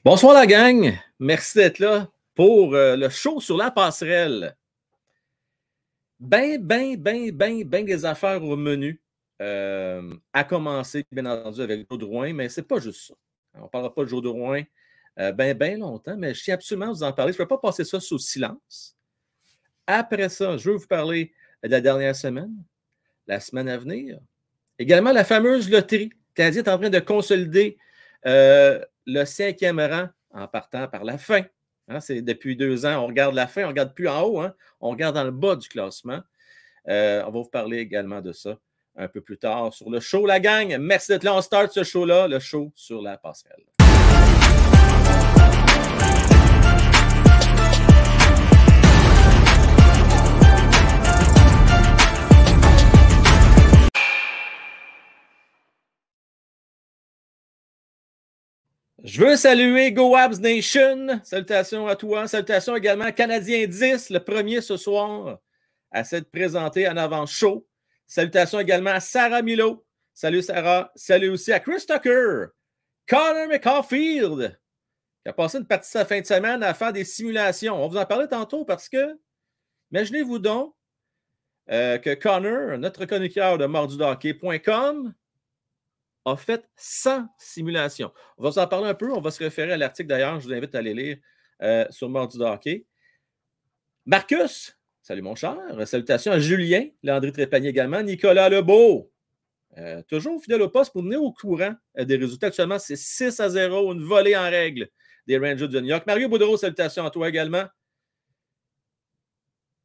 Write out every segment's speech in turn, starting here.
Bonsoir la gang, merci d'être là pour le show sur la passerelle. Ben des affaires au menu. À commencer, bien entendu, avec Joe Drouin, mais c'est pas juste ça. On ne parlera pas de Joe Drouin bien longtemps, mais je tiens absolument à vous en parler. Je ne vais pas passer ça sous silence. Après ça, je veux vous parler de la dernière semaine, la semaine à venir. Également, la fameuse loterie. Le Canadien est en train de consolider le 5e rang en partant par la fin. Hein, c'est depuis 2 ans, on regarde la fin, on ne regarde plus en haut, hein, on regarde dans le bas du classement. On va vous parler également de ça un peu plus tard sur le show, la gang. Merci d'être là. On start ce show-là, le show sur la passerelle. Je veux saluer Go Habs Nation. Salutations à toi. Salutations également à Canadien 10, le premier ce soir à s'être présenté en avant show. Salutations également à Sarah Milo. Salut Sarah. Salut aussi à Chris Tucker. Connor McCaulfield, qui a passé une partie de sa fin de semaine à faire des simulations. On va vous en parler tantôt parce que, imaginez-vous donc que Connor, notre chroniqueur de mordudohockey.com, a fait 100 simulations. On va s'en parler un peu. On va se référer à l'article d'ailleurs. Je vous invite à aller lire sur Mardi de hockey. Marcus, salut mon cher. Salutations à Julien, Landry Trépanier également. Nicolas Lebeau, toujours fidèle au poste pour venir au courant des résultats. Actuellement, c'est 6-0, une volée en règle des Rangers de New York. Mario Boudreau, salutations à toi également.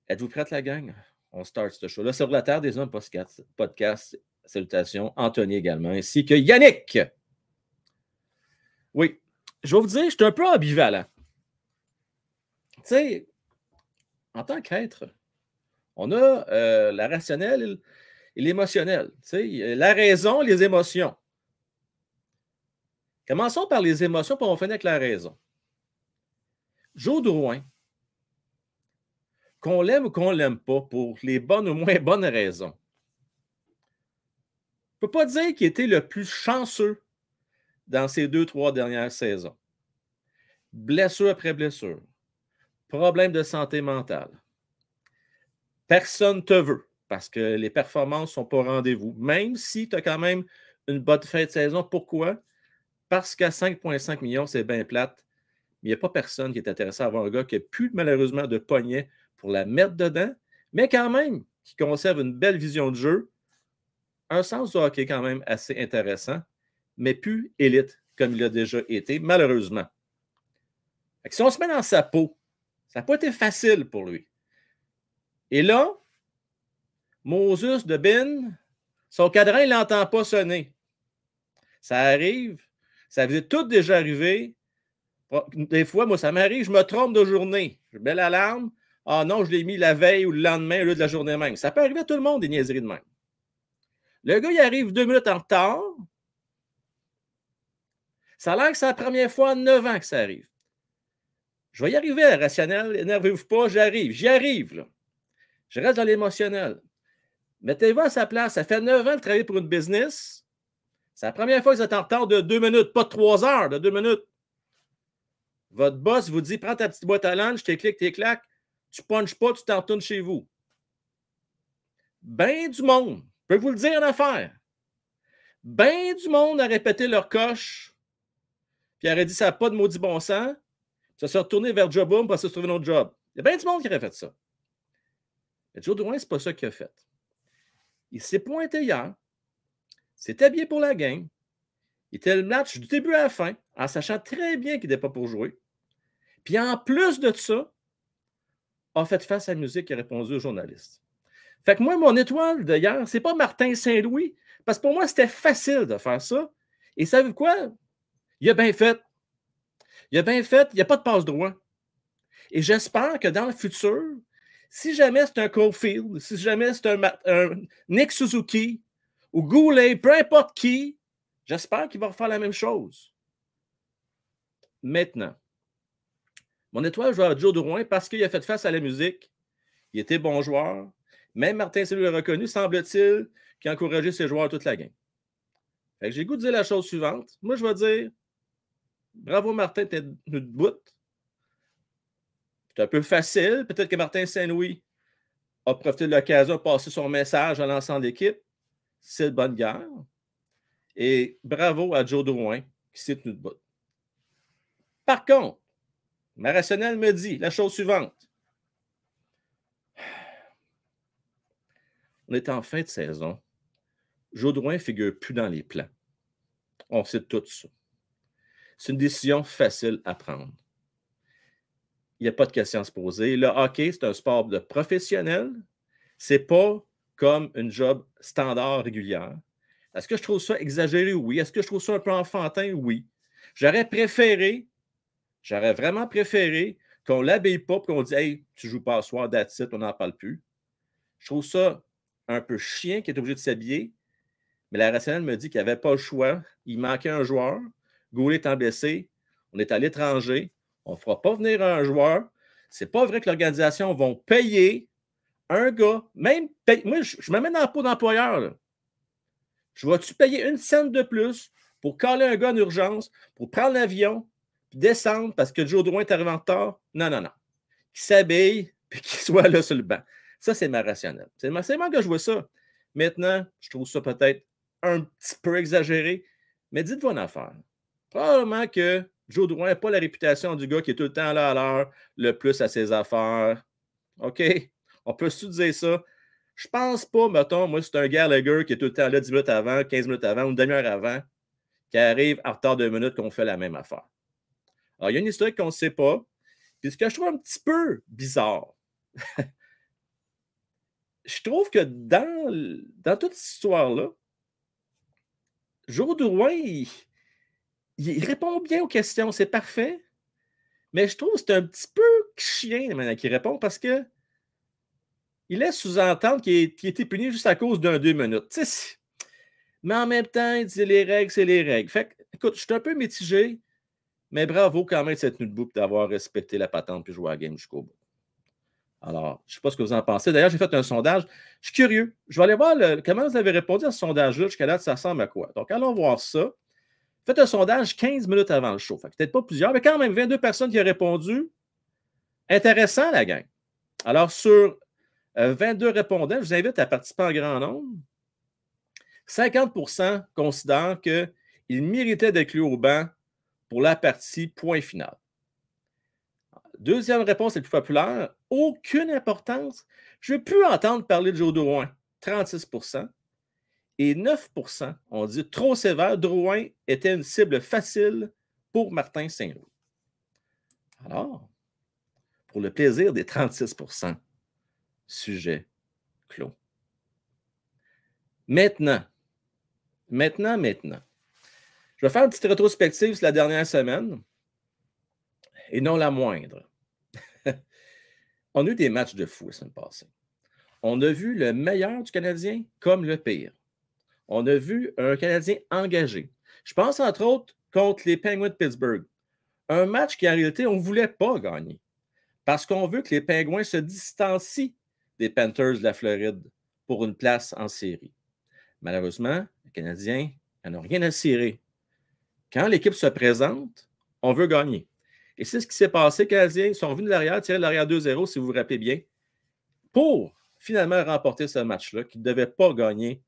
Êtes-vous prête, la gang? On start ce show-là. Sur la Terre des Hommes podcast. Salutations. Anthony également, ainsi que Yannick. Oui, je vais vous dire, je suis un peu ambivalent. Tu sais, en tant qu'être, on a la rationnelle et l'émotionnel. Tu sais, la raison, les émotions. Commençons par les émotions, puis on va finir avec la raison. Joe Drouin, qu'on l'aime ou qu'on ne l'aime pas, pour les bonnes ou moins bonnes raisons, je ne peux pas dire qu'il était le plus chanceux dans ces 2-3 dernières saisons. Blessure après blessure. Problème de santé mentale. Personne ne te veut parce que les performances ne sont pas au rendez-vous. Même si tu as quand même une bonne fin de saison. Pourquoi? Parce qu'à 5,5 millions, c'est bien plate. Mais il n'y a pas personne qui est intéressé à avoir un gars qui n'a plus malheureusement de poignet pour la mettre dedans, mais quand même qui conserve une belle vision de jeu, un sens du hockey quand même assez intéressant, mais plus élite comme il a déjà été, malheureusement. Si on se met dans sa peau, ça n'a pas été facile pour lui. Et là, Moses de Bin, son cadran, il n'entend pas sonner. Ça arrive, ça vous est tout déjà arrivé. Des fois, moi, ça m'arrive, je me trompe de journée. Je mets l'alarme. Ah non, je l'ai mis la veille ou le lendemain au lieu de la journée même. Ça peut arriver à tout le monde, des niaiseries de même. Le gars, il arrive 2 minutes en retard. Ça a l'air que c'est la première fois en 9 ans que ça arrive. Je vais y arriver à la rationnelle. Énervez-vous pas, j'arrive. J'y arrive, là. Je reste dans l'émotionnel. Mettez-vous à sa place. Ça fait 9 ans de travailler pour une business. C'est la première fois que vous êtes en retard de 2 minutes, pas de 3 heures, de 2 minutes. Votre boss vous dit, prends ta petite boîte à lunch, t'es clic, t'es clac, tu punches pas, tu t'en retournes chez vous. Ben du monde, je peux vous le dire en affaire. Ben du monde a répété leur coche, puis aurait dit, ça n'a pas de maudit bon sens, ça s'est retourné vers Joboom pour se trouver un autre job. Il y a bien du monde qui aurait fait ça. Mais Joe Drouin, c'est pas ça qu'il a fait. Il s'est pointé hier, s'est habillé pour la game, il était le match du début à la fin, en sachant très bien qu'il n'était pas pour jouer. Puis en plus de ça, a fait face à la musique et a répondu aux journalistes. Fait que moi, mon étoile d'hier, c'est pas Martin Saint-Louis, parce que pour moi, c'était facile de faire ça. Et savez-vous quoi? Il a bien fait. Il a bien fait, il n'y a pas de passe-droit. Et j'espère que dans le futur, si jamais c'est un Caulfield, si jamais c'est un Nick Suzuki ou Goulet, peu importe qui, j'espère qu'il va refaire la même chose. Maintenant, mon étoile, je vais à Joe Drouin parce qu'il a fait face à la musique. Il était bon joueur. Même Martin Saint-Louis l'a reconnu, semble-t-il, qui a encouragé ses joueurs toute la game. Fait que j'ai le goût de dire la chose suivante. Moi, je vais dire Bravo, Martin, t'es de bout. C'est un peu facile. Peut-être que Martin Saint-Louis a profité de l'occasion de passer son message à l'ensemble de l'équipe. C'est de bonne guerre. Et bravo à Joe Drouin qui s'est tenu debout. Par contre, ma rationnelle me dit la chose suivante. On est en fin de saison. Joe Drouin ne figure plus dans les plans. On sait tout ça. C'est une décision facile à prendre. Il n'y a pas de question à se poser. Le hockey, c'est un sport de professionnel. Ce n'est pas comme une job standard régulière. Est-ce que je trouve ça exagéré? Oui. Est-ce que je trouve ça un peu enfantin? Oui. J'aurais vraiment préféré qu'on ne l'habille pas et qu'on dise « Hey, tu ne joues pas ce soir, that's it, on n'en parle plus. » Je trouve ça un peu chiant qu'il est obligé de s'habiller, mais la rationnelle me dit qu'il n'y avait pas le choix. Il manquait un joueur. Goulet étant blessé. On est à l'étranger. On ne fera pas venir un joueur. C'est pas vrai que l'organisation va payer un gars, même moi, je me mets dans la peau d'employeur. Là. Je vais-tu payer une scène de plus pour caler un gars en urgence, pour prendre l'avion, puis descendre parce que Joe Drouin est arrivé en retard? Non. Qu'il s'habille, puis qu'il soit là sur le banc. Ça, c'est ma rationnelle. C'est moi que je vois ça. Maintenant, je trouve ça peut-être un petit peu exagéré, mais dites-vous une affaire. Probablement que Joe Drouin n'a pas la réputation du gars qui est tout le temps là à l'heure, le plus à ses affaires. OK? On peut se dire ça. Je pense pas, mettons, moi, c'est un Gallagher qui est tout le temps là 10 minutes avant, 15 minutes avant, une demi-heure avant, qui arrive en retard de minutes qu'on fait la même affaire. Alors, il y a une histoire qu'on ne sait pas. Puis ce que je trouve un petit peu bizarre, je trouve que dans toute cette histoire-là, Joe Drouin, il répond bien aux questions, c'est parfait. Mais je trouve que c'est un petit peu chien maintenant qu'il répond parce que il laisse sous-entendre qu'il a été puni juste à cause d'un 2 minutes. Mais en même temps, il dit les règles, c'est les règles. Fait que, écoute, je suis un peu mitigé, mais bravo quand même de s'être tenu debout et d'avoir respecté la patente et joué à la game jusqu'au bout. Alors, je ne sais pas ce que vous en pensez. D'ailleurs, j'ai fait un sondage. Je suis curieux. Je vais aller voir comment vous avez répondu à ce sondage-là. Jusqu'à date, ça ressemble à quoi? Donc, allons voir ça. Faites un sondage 15 minutes avant le show. Fait que peut-être pas plusieurs, mais quand même 22 personnes qui ont répondu. Intéressant, la gang. Alors, sur 22 répondants, je vous invite à participer en grand nombre. 50% considèrent qu'il méritait d'être clé au banc pour la partie point final. Deuxième réponse la plus populaire, aucune importance. Je ne veux plus entendre parler de Joe Drouin, 36%. Et 9% ont dit trop sévère, Drouin était une cible facile pour Martin Saint-Louis. Alors, pour le plaisir des 36%, sujet clos. Maintenant. Je vais faire une petite rétrospective sur la dernière semaine, et non la moindre. On a eu des matchs de fou la semaine passée. On a vu le meilleur du Canadien comme le pire. On a vu un Canadien engagé. Je pense entre autres contre les Penguins de Pittsburgh. Un match qui en réalité, on ne voulait pas gagner. Parce qu'on veut que les Penguins se distancient des Panthers de la Floride pour une place en série. Malheureusement, les Canadiens n'en ont rien à cirer. Quand l'équipe se présente, on veut gagner. Et c'est ce qui s'est passé. Les Canadiens sont revenus de l'arrière, tiré de l'arrière 2-0, si vous vous rappelez bien, pour finalement remporter ce match-là, qui ne devait pas gagner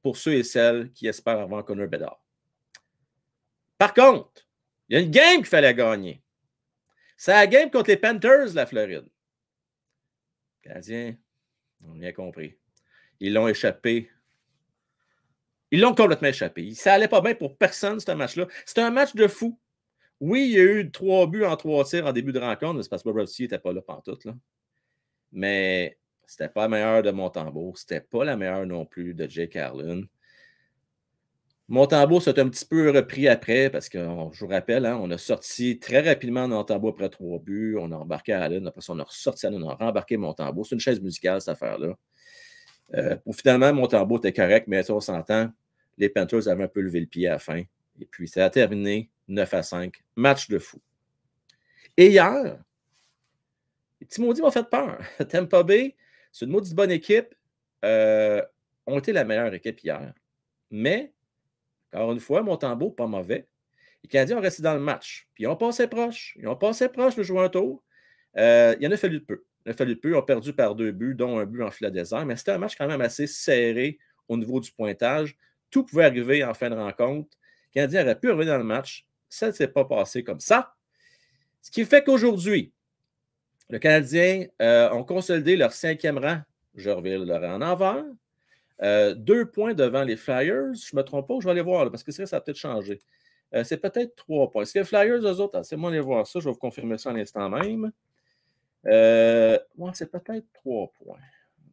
pour ceux et celles qui espèrent avoir Connor Bedard. Par contre, il y a une game qu'il fallait gagner. C'est la game contre les Panthers de la Floride. Les Canadiens ont bien compris. Ils l'ont échappé. Ils l'ont complètement échappé. Ça n'allait pas bien pour personne, ce match-là. C'était un match de fou. Oui, il y a eu 3 buts en 3 tirs en début de rencontre, mais c'est parce que Bobrovsky n'était pas là pantoute. Là. Mais c'était pas la meilleure de Montembeault. C'était pas la meilleure non plus de Jake Carlin. Montembeault s'est un petit peu repris après parce que, je vous rappelle, hein, on a sorti très rapidement Montembeault après 3 buts. On a embarqué Allen. Après ça, on a ressorti Allen. On a rembarqué Montembeault. C'est une chaise musicale, cette affaire-là. Finalement, Montembeault était correct, mais on s'entend. Les Panthers avaient un peu levé le pied à la fin. Et puis, ça a terminé 9-5. Match de fou. Et hier, les petits maudits m'ont fait peur. Tampa Bay, c'est une maudite bonne équipe. Ont été la meilleure équipe hier. Mais, encore une fois, Montembeault, pas mauvais. Les Canadiens ont resté dans le match. Puis ils ont passé proche. Ils ont passé proche de jouer un tour. Il en a fallu peu. Il en a fallu peu. Ils ont perdu par 2 buts, dont un but en filet désert. Mais c'était un match quand même assez serré au niveau du pointage. Tout pouvait arriver en fin de rencontre. Les Canadiens auraient pu revenir dans le match. Ça ne s'est pas passé comme ça. Ce qui fait qu'aujourd'hui, les Canadiens ont consolidé leur 5e rang. Je reviens le rang en envers. 2 points devant les Flyers. Je ne me trompe pas, je vais aller voir, là, parce que ça a peut-être changé. C'est peut-être 3 points. Est-ce que les Flyers, eux autres, c'est moi aller voir ça, je vais vous confirmer ça à l'instant même. C'est peut-être 3 points.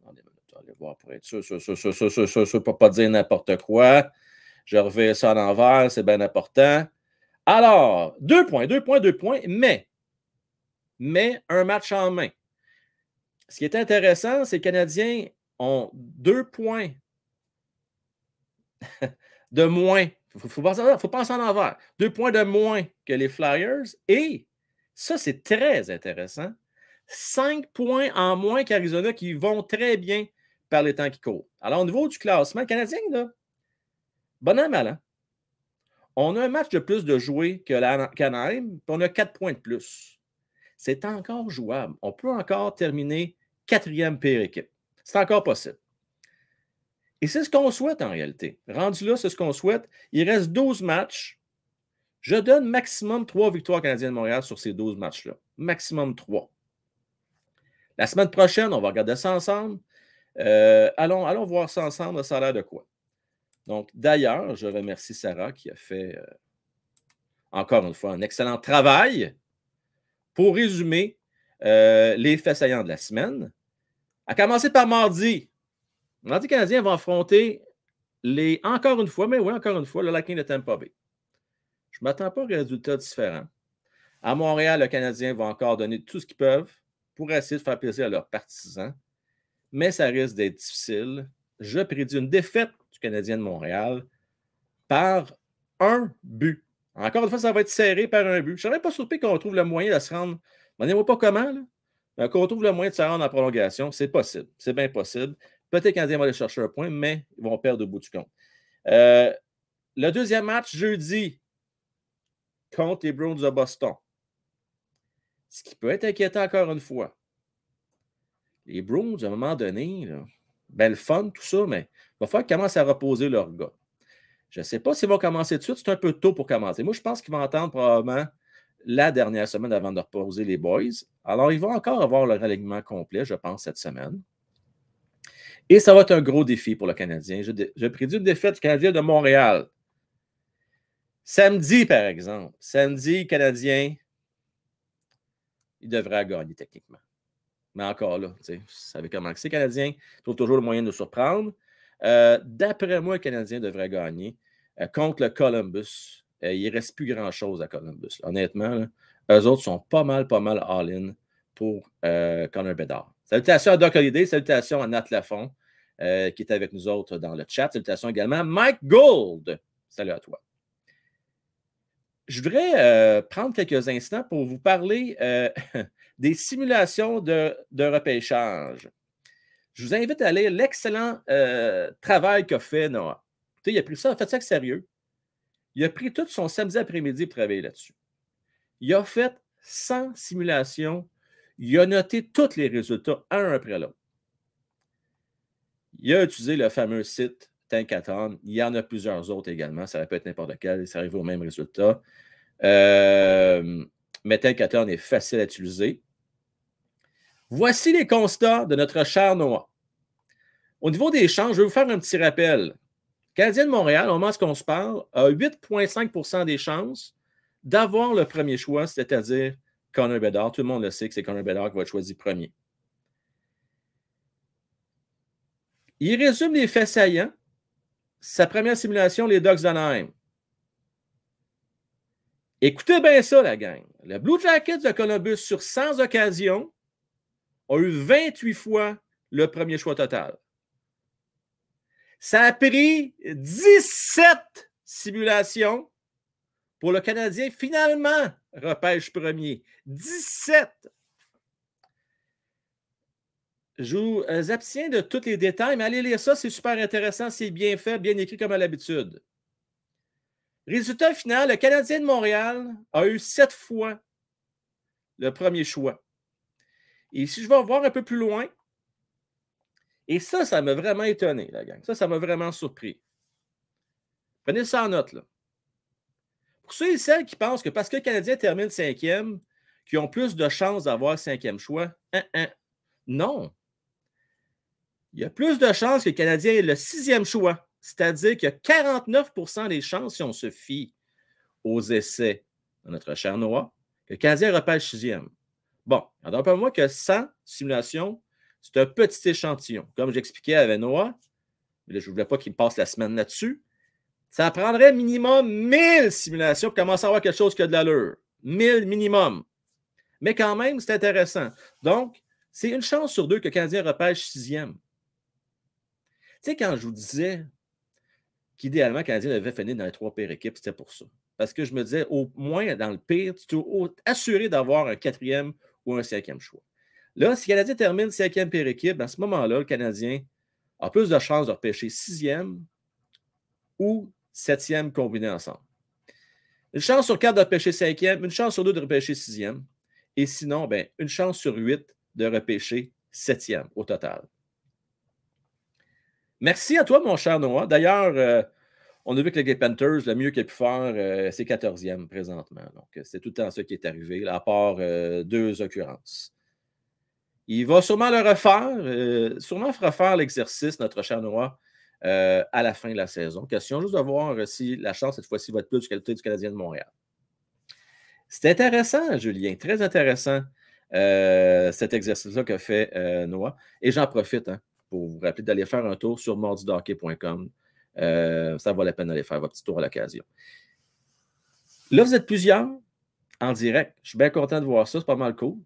Attendez, allez voir pour être sûr, je ne peux pas dire n'importe quoi. Je reviens ça à l'envers, c'est bien important. Alors, 2 points, mais un match en main. Ce qui est intéressant, c'est que les Canadiens ont 2 points de moins. Il faut penser en envers. 2 points de moins que les Flyers. Et ça, c'est très intéressant. 5 points en moins qu'Arizona qui vont très bien par les temps qui courent. Alors, au niveau du classement canadien, là, bon an, mal an. On a un match de plus de jouer que l'Anaheim, puis on a 4 points de plus. C'est encore jouable. On peut encore terminer 4e pire équipe. C'est encore possible. Et c'est ce qu'on souhaite en réalité. Rendu là, c'est ce qu'on souhaite. Il reste 12 matchs. Je donne maximum 3 victoires Canadiens de Montréal sur ces 12 matchs-là. Maximum 3. La semaine prochaine, on va regarder ça ensemble. Allons voir ça ensemble. Ça a l'air de quoi? Donc, d'ailleurs, je remercie Sarah qui a fait, encore une fois, un excellent travail pour résumer les faits saillants de la semaine. À commencer par mardi. Mardi, Canadien va affronter encore une fois, le Lightning de Tampa Bay. Je ne m'attends pas à un résultat différent. À Montréal, le Canadien va encore donner tout ce qu'ils peuvent pour essayer de faire plaisir à leurs partisans. Mais ça risque d'être difficile. Je prédis une défaite du Canadien de Montréal par un but. Encore une fois, ça va être serré par un but. Je ne serais pas surpris qu'on trouve le moyen de se rendre. Demandez-moi pas comment, là. Qu'on trouve le moyen de se rendre en prolongation. C'est possible. C'est bien possible. Peut-être que les Canadiens vont aller chercher un point, mais ils vont perdre au bout du compte. Le deuxième match, jeudi, contre les Bruins de Boston. Ce qui peut être inquiétant encore une fois. Les Bruins, à un moment donné, là, le fun, tout ça, mais il va falloir qu'ils commencent à reposer leurs gars. Je ne sais pas s'ils vont commencer tout de suite. C'est un peu tôt pour commencer. Moi, je pense qu'ils vont attendre probablement la dernière semaine avant de reposer les boys. Alors, ils vont encore avoir leur alignement complet, je pense, cette semaine. Et ça va être un gros défi pour le Canadien. Je prédis une défaite du Canadien de Montréal. Samedi, par exemple. Samedi, Canadien, il devrait gagner techniquement. Mais encore là, vous savez comment c'est. Les Canadiens trouvent toujours le moyen de nous surprendre. D'après moi, le Canadien devrait gagner contre le Columbus. Il ne reste plus grand-chose à Columbus. Là. Honnêtement, là, eux autres sont pas mal all-in pour Connor Bedard. Salutations à Doc Holliday, salutations à Nat Lafont qui est avec nous autres dans le chat. Salutations également à Mike Gould. Salut à toi. Je voudrais prendre quelques instants pour vous parler des simulations de repêchage. Je vous invite à lire l'excellent travail qu'a fait Noah. Il a pris ça, fait ça avec sérieux. Il a pris tout son samedi après-midi pour travailler là-dessus. Il a fait 100 simulations. Il a noté tous les résultats, un après l'autre. Il a utilisé le fameux site Tankathon. Il y en a plusieurs autres également. Ça peut être n'importe quel. Ça arrive au même résultat. Mais Tankathon est facile à utiliser. Voici les constats de notre cher Noah. Au niveau des chances, je vais vous faire un petit rappel. Le Canadien de Montréal, au moment où on se parle, a 8,5 des chances d'avoir le premier choix, c'est-à-dire Connor Bedard. Tout le monde le sait que c'est Connor Bedard qui va être choisi premier. Il résume les faits saillants. Sa première simulation, les Ducks d'Anaheim. Écoutez bien ça, la gang. Le Blue Jackets de Columbus, sur 100 occasions, a eu 28 fois le premier choix total. Ça a pris 17 simulations pour le Canadien finalement repêche premier. 17! Je vous abstiens de tous les détails, mais allez lire ça, c'est super intéressant, c'est bien fait, bien écrit comme à l'habitude. Résultat final, le Canadien de Montréal a eu 7 fois le premier choix. Et si je vais voir un peu plus loin, et ça m'a vraiment étonné, la gang. Ça m'a vraiment surpris. Prenez ça en note, là. Pour ceux et celles qui pensent que parce que le Canadien termine 5e, qu'ils ont plus de chances d'avoir 5e choix, non. Il y a plus de chances que le Canadien ait le 6e choix. C'est-à-dire qu'il y a 49% des chances, si on se fie aux essais de notre cher Noah, que le Canadien repêche 6e. Bon, alors pour moi que 100 simulations, c'est un petit échantillon. Comme j'expliquais avec Noah, mais là, je ne voulais pas qu'il me passe la semaine là-dessus, ça prendrait minimum 1000 simulations pour commencer à avoir quelque chose qui a de l'allure. 1000 minimum. Mais quand même, c'est intéressant. Donc, c'est une chance sur deux que le Canadien repêche 6e. Tu sais, quand je vous disais qu'idéalement, le Canadien devait finir dans les 3 pires équipes, c'était pour ça. Parce que je me disais, au moins, dans le pire, tu es assuré d'avoir un 4e ou un 5e choix. Là, si le Canadien termine 5e pire équipe, à ce moment-là, le Canadien a plus de chances de repêcher 6e ou 7e combinés ensemble. Une chance sur 4 de repêcher 5e, une chance sur 2 de repêcher 6e. Et sinon, ben, une chance sur 8 de repêcher 7e au total. Merci à toi, mon cher Noah. D'ailleurs, on a vu que les Panthers, le mieux qu'il a pu faire, c'est 14e présentement. Donc, c'est tout le temps ça qui est arrivé, là, à part 2 occurrences. Il va sûrement le refaire, sûrement refaire l'exercice, notre cher Noah, à la fin de la saison. Question juste de voir si la chance, cette fois-ci, va être plus du côté du Canadien de Montréal. C'est intéressant, Julien, très intéressant, cet exercice-là qu'a fait Noah. Et j'en profite pour vous rappeler d'aller faire un tour sur mardidohockey.com. Ça vaut la peine d'aller faire votre petit tour à l'occasion. Là, vous êtes plusieurs en direct. Je suis bien content de voir ça. C'est pas mal cool.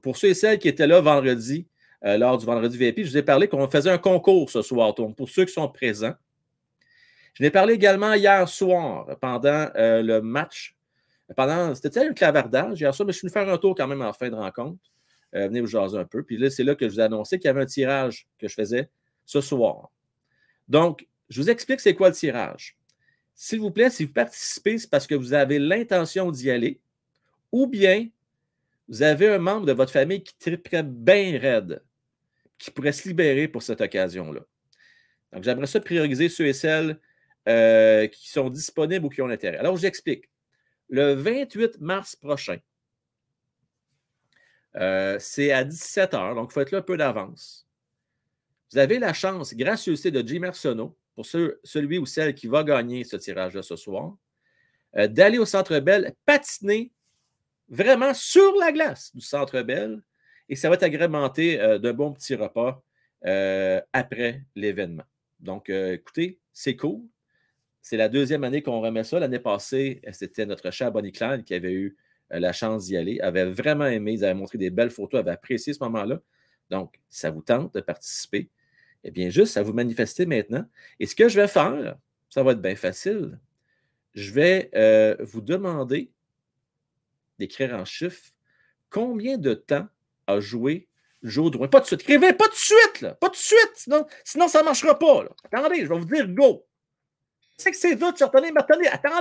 Pour ceux et celles qui étaient là vendredi, lors du vendredi VIP, je vous ai parlé qu'on faisait un concours ce soir. Donc, pour ceux qui sont présents. Je l'ai parlé également hier soir, pendant le match. C'était un clavardage hier soir, mais je suis venu faire un tour quand même en fin de rencontre. Venez vous jaser un peu. Puis là, c'est là que je vous ai annoncé qu'il y avait un tirage que je faisais ce soir. Donc, je vous explique c'est quoi le tirage. S'il vous plaît, si vous participez, c'est parce que vous avez l'intention d'y aller ou bien vous avez un membre de votre famille qui triperait bien raide, qui pourrait se libérer pour cette occasion-là. Donc, j'aimerais ça prioriser ceux et celles qui sont disponibles ou qui ont l'intérêt. Alors, je vous explique. Le 28 mars prochain, c'est à 17h, donc il faut être là un peu d'avance. Vous avez la chance, grâce au site de Jim Arsenault, pour celui ou celle qui va gagner ce tirage-là ce soir, d'aller au Centre Bell patiner vraiment sur la glace du Centre Bell et ça va être agrémenté d'un bon petit repas après l'événement. Donc, écoutez, c'est cool. C'est la 2e année qu'on remet ça. L'année passée, c'était notre cher Bonnie Clyde qui avait eu la chance d'y aller. Elle avait vraiment aimé. Ils avaient montré des belles photos. Elle avait apprécié ce moment-là. Donc, ça vous tente de participer. Eh bien, juste à vous manifester maintenant. Et ce que je vais faire, ça va être bien facile. Je vais vous demander d'écrire en chiffres combien de temps a joué Joe Drouin. Pas de suite. Écrivez pas de suite, là. Pas de suite. Sinon ça ne marchera pas. Là. Attendez, je vais vous dire go. Je sais que c'est vite, mais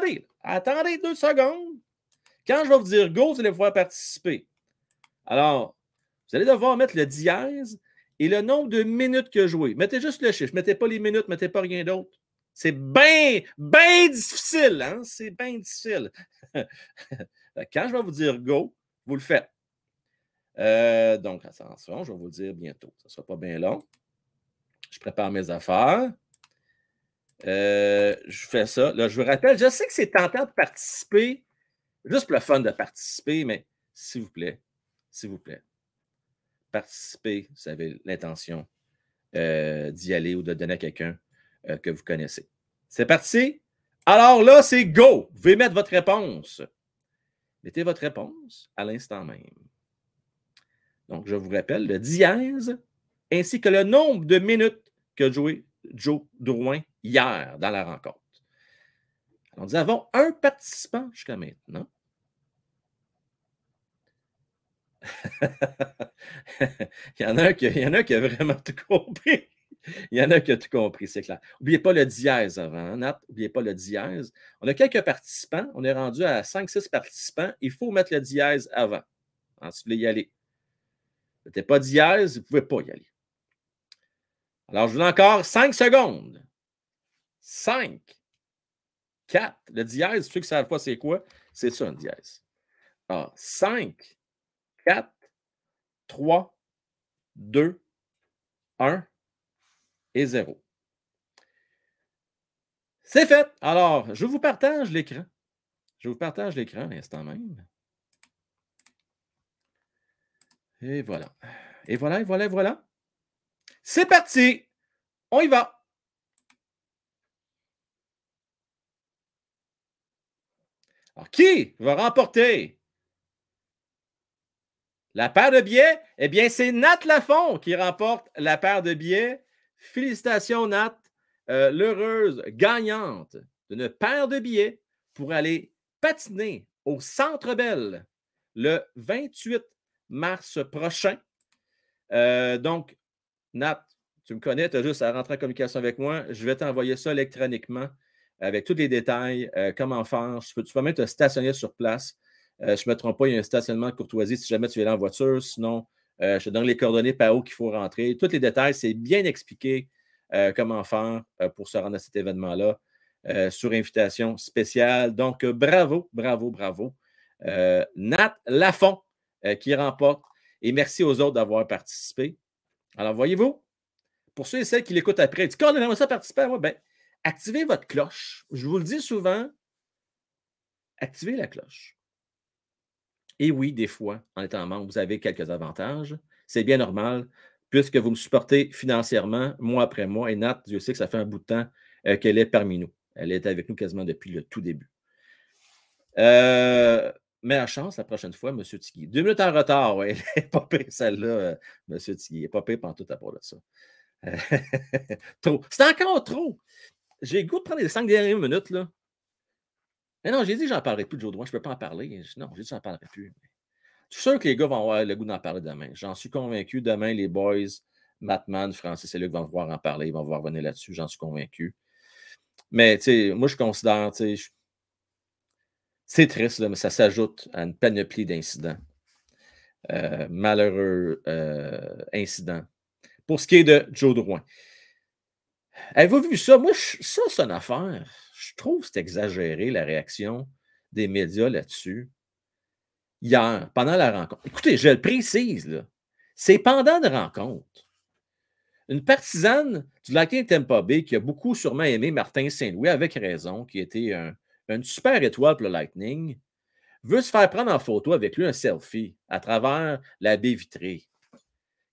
attendez 2 secondes. Quand je vais vous dire go, vous allez pouvoir participer. Alors, vous allez devoir mettre le dièse et le nombre de minutes que joué. Mettez juste le chiffre. Mettez pas les minutes, mettez pas rien d'autre. C'est bien difficile. Hein? C'est bien difficile. Quand je vais vous dire go, vous le faites. Donc, attention, je vais vous le dire bientôt. Ça ne sera pas bien long. Je prépare mes affaires. Je fais ça. Là, je vous rappelle, je sais que c'est tentant de participer, juste pour le fun de participer, mais s'il vous plaît, participez, vous avez l'intention d'y aller ou de donner à quelqu'un que vous connaissez. C'est parti? Alors là, c'est go! Vous pouvez mettre votre réponse. Mettez votre réponse à l'instant même. Donc, je vous rappelle le dièse ainsi que le nombre de minutes qu'a joué Joe Drouin hier dans la rencontre. Alors, nous avons un participant jusqu'à maintenant. il y en a un qui a vraiment tout compris. Il y en a qui ont tout compris, c'est clair. N'oubliez pas le dièse avant, hein, Nat. N'oubliez pas le dièse. On a quelques participants. On est rendu à 5-6 participants. Il faut mettre le dièse avant. Hein, si vous voulez y aller. Vous n'êtes pas dièse, vous ne pouvez pas y aller. Alors, je vous donne encore 5 secondes. 5, 4. Le dièse, ceux qui ne savent pas c'est quoi, c'est ça, un dièse. Alors, 5, 4, 3, 2, 1 et 0. C'est fait. Alors, je vous partage l'écran. Je vous partage l'écran à l'instant même. Et voilà. Et voilà, et voilà, et voilà. C'est parti. On y va. Alors, qui va remporter la paire de billets? Eh bien, c'est Nat Lafont qui remporte la paire de billets. Félicitations, Nat. L'heureuse gagnante d'une paire de billets pour aller patiner au Centre Bell le 28 mars prochain. Donc, Nat, tu me connais, tu as juste à rentrer en communication avec moi. Je vais t'envoyer ça électroniquement avec tous les détails, comment faire. Tu peux même te stationner sur place. Je ne me trompe pas, il y a un stationnement de courtoisie si jamais tu es là en voiture. Sinon, je te donne les coordonnées par où il faut rentrer. Tous les détails, c'est bien expliqué comment faire pour se rendre à cet événement-là sur invitation spéciale. Donc, bravo, bravo, bravo. Nat Lafont qui remporte. Et merci aux autres d'avoir participé. Alors, voyez-vous, pour ceux et celles qui l'écoutent après, ils disent qu'on aimerait ça participer à moi, ben, activez votre cloche. Je vous le dis souvent, activez la cloche. Et oui, des fois, en étant membre, vous avez quelques avantages. C'est bien normal, puisque vous me supportez financièrement, mois après mois. Et Nat, Dieu sait que ça fait un bout de temps qu'elle est parmi nous. Elle est avec nous quasiment depuis le tout début. Meilleure chance la prochaine fois, M. Tigui. 2 minutes en retard, oui. Elle n'est pas pire, celle-là, M. Tigui. Elle n'est pas pire pantoute à part de ça. Trop. C'est encore trop. J'ai le goût de prendre les 5 dernières minutes, là. Mais non, j'ai dit que j'en parlerai plus de Joe Drouin. Je ne peux pas en parler. Non, j'ai dit que j'en parlerai plus. Je suis sûr que les gars vont avoir le goût d'en parler demain. J'en suis convaincu. Demain, les boys, Mattman, Francis et Luc vont vouloir en parler. Ils vont vouloir revenir là-dessus. J'en suis convaincu. Mais, tu sais, moi, je considère, tu sais, c'est triste, là, mais ça s'ajoute à une panoplie d'incidents. Malheureux incidents. Pour ce qui est de Joe Drouin. Avez-vous vu ça? Moi, ça, c'est une affaire. Je trouve que c'est exagéré, la réaction des médias là-dessus. Hier, pendant la rencontre. Écoutez, je le précise, là. C'est pendant une rencontre. Une partisane du Lightning Tampa Bay qui a beaucoup sûrement aimé Martin Saint-Louis, avec raison, qui était une super étoile pour le Lightning, veut se faire prendre en photo avec lui un selfie à travers la baie vitrée.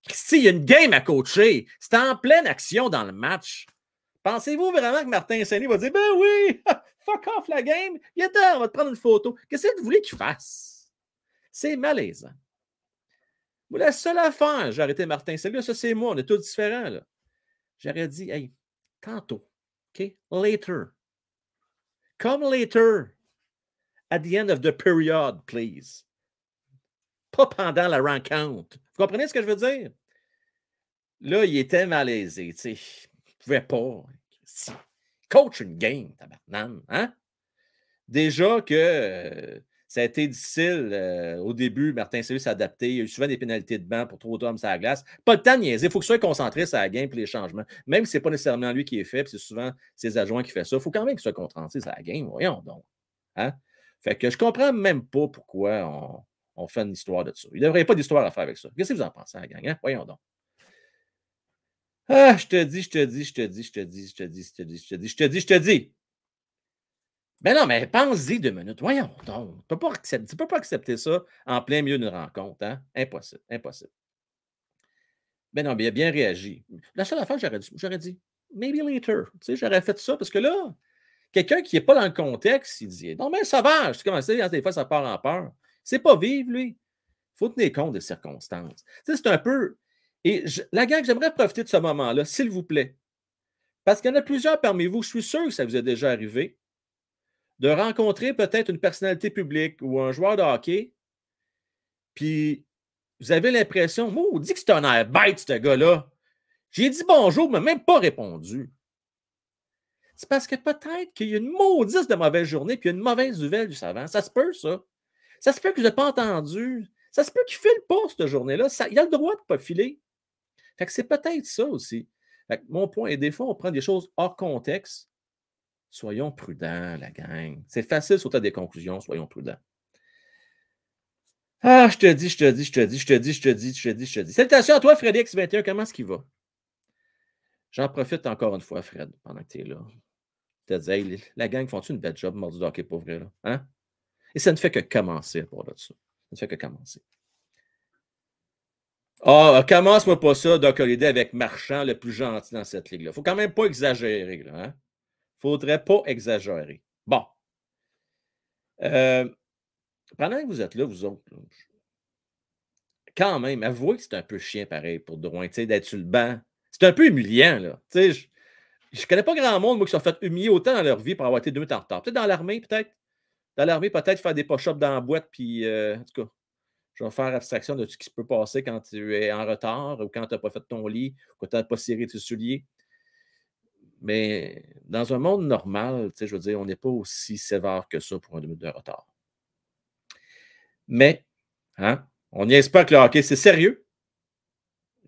Christy, il y a une game à coacher. C'est en pleine action dans le match. Pensez-vous vraiment que Martin Saint-Louis va dire « Ben oui, fuck off la game, il est temps, on va te prendre une photo. » Qu'est-ce que vous voulez qu'il fasse? C'est malaisant. Moi, la seule affaire, j'ai arrêté Martin Saint-Louis, ça c'est moi, on est tous différents. Là. J'aurais dit « Hey, tantôt, OK? Later. Come later. At the end of the period, please. » Pas pendant la rencontre. Vous comprenez ce que je veux dire? Là, il était malaisé, tu sais. Il ne pouvait pas. Coach une game, tabarnane, hein? Déjà que ça a été difficile au début. Martin Saint-Louis s'est adapté. Il y a eu souvent des pénalités de banc pour trop d'hommes sur la glace. Pas le temps de niaiser. Il faut que soit concentré sur la game et les changements. Même si ce n'est pas nécessairement lui qui est fait, puis c'est souvent ses adjoints qui font ça. Il faut quand même qu'il soit concentré sur la game. Voyons donc. Hein? Fait que je comprends même pas pourquoi on fait une histoire de ça. Il ne devrait pas d'histoire à faire avec ça. Qu'est-ce que vous en pensez, la gang? Hein? Voyons donc. Ah, je te dis. Ben non, mais pense-y 2 minutes. Voyons donc. Tu ne peux pas accepter ça en plein milieu d'une rencontre. Hein? Impossible. Ben non, mais il a bien réagi. La seule affaire, j'aurais dit, maybe later. Tu sais, j'aurais fait ça parce que là, quelqu'un qui n'est pas dans le contexte, il dit, non, mais ça va. Je sais comment c'est, des fois, ça part en peur. C'est pas vivre, lui. Il faut tenir compte des circonstances. Tu sais, c'est un peu. Et la gang, j'aimerais profiter de ce moment-là, s'il vous plaît. Parce qu'il y en a plusieurs parmi vous, je suis sûr que ça vous est déjà arrivé, de rencontrer peut-être une personnalité publique ou un joueur de hockey, puis vous avez l'impression, on dit que c'est un air bête, ce gars-là. J'ai dit bonjour, il ne m'a même pas répondu. C'est parce que peut-être qu'il y a une maudisse de mauvaise journée puis une mauvaise nouvelle du savant. Ça se peut, ça. Ça se peut que je n'ai pas entendu. Ça se peut qu'il ne file pas cette journée-là. Il a le droit de ne pas filer. Fait que c'est peut-être ça aussi. Fait que mon point est, des fois, on prend des choses hors contexte. Soyons prudents, la gang. C'est facile de sauter à des conclusions. Soyons prudents. Ah, je te dis. Salutations à toi, Fredx21. Comment est-ce qu'il va? J'en profite encore une fois, Fred, pendant que tu es là. Je te dis, hey, la gang font-tu une belle job, mordu de hockey, pour vrai, là? Hein? Et ça ne fait que commencer pour là dessus. Ça ne fait que commencer. Ah, commence-moi pas ça, Doc Holliday, avec Marchand, le plus gentil dans cette ligue-là. Faut quand même pas exagérer, là. Hein? Faudrait pas exagérer. Bon. Pendant que vous êtes là, vous autres, là, quand même, avouez que c'est un peu chiant pareil pour Drouin, d'être sur le banc. C'est un peu humiliant, là. Je ne connais pas grand monde, moi, qui sont fait humilier autant dans leur vie pour avoir été 2 minutes en retard. Peut-être dans l'armée, peut-être. Dans l'armée, peut-être faire des push-ups dans la boîte, puis en tout cas, je vais faire abstraction de tout ce qui se peut passer quand tu es en retard ou quand tu n'as pas fait ton lit ou quand tu n'as pas serré tes souliers. Mais dans un monde normal, je veux dire, on n'est pas aussi sévère que ça pour un 2 minutes de retard. Mais, hein, on n'y espère que le hockey, c'est sérieux.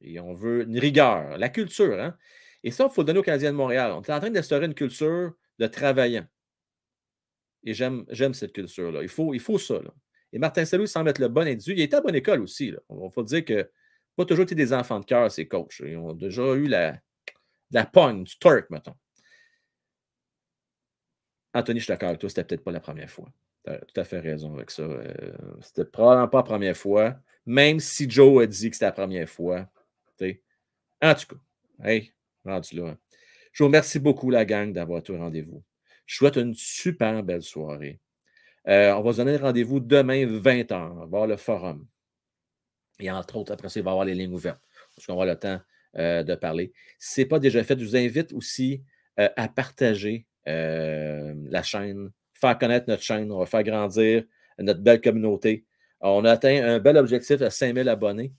Et on veut une rigueur, la culture. Hein? Et ça, il faut le donner aux Canadiens de Montréal. On est en train d'instaurer une culture de travaillant. Et j'aime cette culture-là. Il faut ça. Là. Et Martin Saint-Louis semble être le bon individu. Il était à bonne école aussi. Là. On va dire que pas toujours été des enfants de cœur, ces coachs. Ils ont déjà eu la pogne, du torque, mettons. Anthony, je suis d'accord avec toi, c'était peut-être pas la première fois. Tu as tout à fait raison avec ça. C'était probablement pas la première fois, même si Joe a dit que c'était la première fois. T'sais. En tout cas, hey, rendu là. Je vous remercie beaucoup, la gang, d'avoir été au rendez-vous. Je souhaite une super belle soirée. On va se donner rendez-vous demain, 20h. On va voir le forum. Et entre autres, après ça, il va y avoir les lignes ouvertes. Parce qu'on va avoir le temps de parler. Si ce n'est pas déjà fait, je vous invite aussi à partager la chaîne, faire connaître notre chaîne. On va faire grandir notre belle communauté. On a atteint un bel objectif de 5000 abonnés.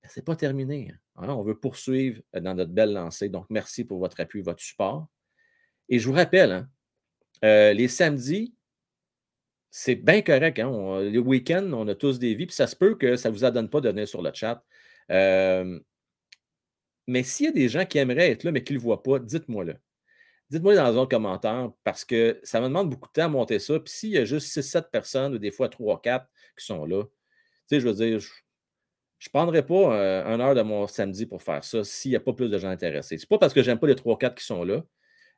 Ce n'est pas terminé. Hein? On veut poursuivre dans notre belle lancée. Donc, merci pour votre appui, votre support. Et je vous rappelle, hein, les samedis, c'est bien correct. Hein? Les week-ends, on a tous des vies, puis ça se peut que ça ne vous adonne pas de venir sur le chat. Mais s'il y a des gens qui aimeraient être là, mais qui ne le voient pas, dites-moi-le. Dites-moi dans un commentaire, parce que ça me demande beaucoup de temps à monter ça. Puis s'il y a juste 6-7 personnes, ou des fois 3-4 qui sont là, je veux dire, je ne prendrai pas 1 heure de mon samedi pour faire ça s'il n'y a pas plus de gens intéressés. C'est pas parce que j'aime pas les 3-4 qui sont là,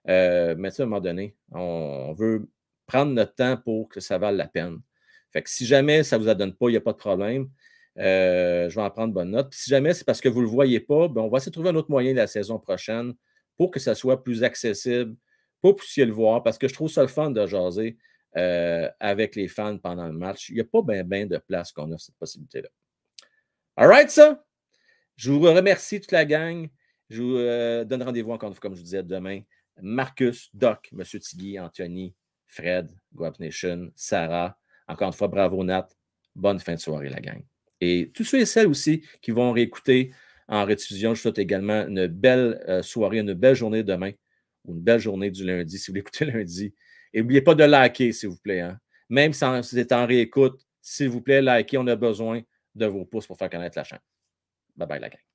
mais à un moment donné, on veut prendre notre temps pour que ça vale la peine. Fait que si jamais ça ne vous adonne pas, il n'y a pas de problème. Je vais en prendre bonne note. Puis si jamais c'est parce que vous ne le voyez pas, ben on va essayer de trouver un autre moyen la saison prochaine pour que ça soit plus accessible, pour que vous puissiez le voir, parce que je trouve ça le fun de jaser avec les fans pendant le match. Il n'y a pas bien de place qu'on a cette possibilité-là. All right, ça? Je vous remercie toute la gang. Je vous donne rendez-vous encore une fois, comme je vous disais, demain. Marcus, Doc, M. Tigui, Anthony, Fred, Guap Nation, Sarah. Encore une fois, bravo Nat. Bonne fin de soirée, la gang. Et tous ceux et celles aussi qui vont réécouter en rediffusion, je souhaite également une belle soirée, une belle journée demain ou une belle journée du lundi si vous l'écoutez lundi. Et n'oubliez pas de liker, s'il vous plaît. Hein? Même si vous êtes en réécoute, s'il vous plaît, likez. On a besoin de vos pouces pour faire connaître la chaîne. Bye bye, la gang.